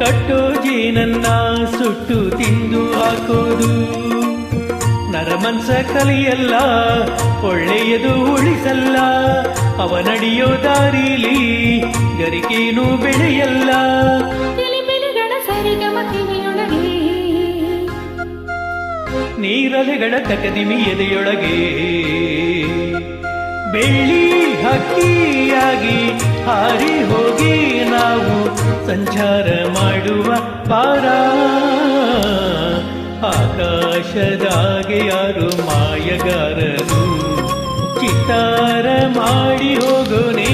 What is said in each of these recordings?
ಕಟ್ಟೋ ಜೇನನ್ನ ಸುಟ್ಟು ತಿಂದು ಹಾಕೋದು ನರಮನ್ಸ ಕಲಿಯಲ್ಲ, ಒಳ್ಳೆಯದು ಉಳಿಸಲ್ಲ. ಅವ ನಡೆಯೋ ದಾರಿಲಿ ಗರಿಕೇನು ಬೆಳೆಯಲ್ಲ. ನೀರಲೆಗಳ ತಕದಿಮಿ ಎದೆಯೊಳಗೆ ಬೆಳ್ಳಿ ಹಕ್ಕಿಯಾಗಿ ಹಾರಿ ಹೋಗಿ ನಾವು ಸಂಚಾರ ಮಾಡುವ ಪಾರ. ಆಕಾಶದಾಗೆ ಯಾರು ಮಾಯಗಾರರು ಚಿತ್ತಾರ ಮಾಡಿ ಹೋಗೋನೇ.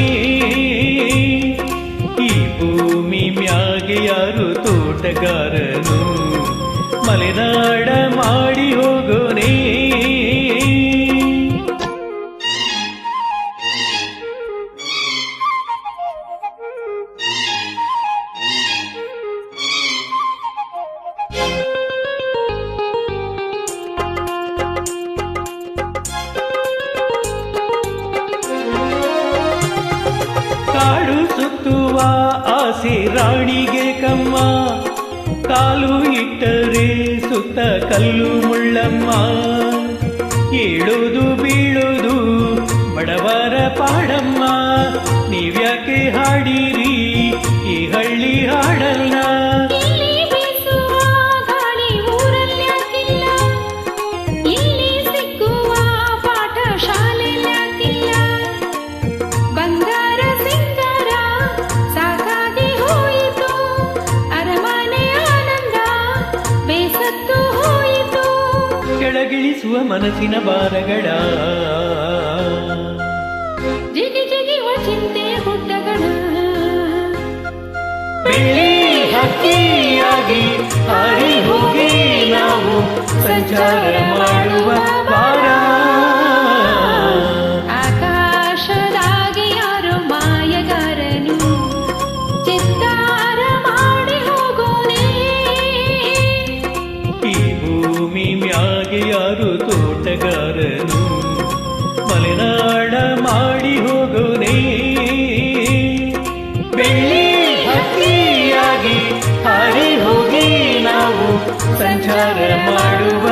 ಈ ಭೂಮಿ ಮ್ಯಾಗೆ ಯಾರು ತೋಟಗಾರನು ಮಲೆನಾಡ ಮಾಡಿ ಹೋಗೋನೇ. ಕಾಡು ಸುತ್ತುವ ಆಸೆ ರಾಣಿಗೆ ಕಮ್ಮ, ಕಾಲು ಇಟ್ಟರೆ ಸುತ್ತ ಕಲ್ಲು ಮುಳ್ಳಮ್ಮ. ಏಳೋದು ಬೀಳೋದು ಬಡವರ ಪಾಡಮ್ಮ, ನೀವ್ಯಾಕೆ ಹಾಡಿರಿ ಈ ಹಳ್ಳಿ ಹಾಡಲ್ಲ. ಕೆಳಗಿಳಿಸುವ ಮನಸ್ಸಿನ ಭಾರಗಳ ಜಿಗಿ ಜಿಗಿಯುವ ಚಿಂತೆಯ ಗುಡ್ಡಗಳ ಬೆಳ್ಳಿ ಹಕ್ಕಿಯಾಗಿ ಹಾರಿ ಹೋಗಿ ನಾವು ಸಂಚಾರ ಮಾಡುವ ವಾರ. ಆಕಾಶದಾಗೆ ಯಾರು ಮಾಯಗಾರನು ಚಿತ್ತಾರ ಮಾಡಿ ಹೋಗೋನೇ. ಈ ಭೂಮಿ ಮ್ಯಾಗೆ ಯಾರು ತೋಟಗಾರನು ಮಲೆನಾಡ ಮಾಡಿ ಹೋಗೋನೇ. ಬೆಳ್ಳಿ ಹಕ್ಕಿಯಾಗಿ ಹಾರಿ ಹೋಗಿ ನಾವು ಸಂಚಾರ ಮಾಡುವ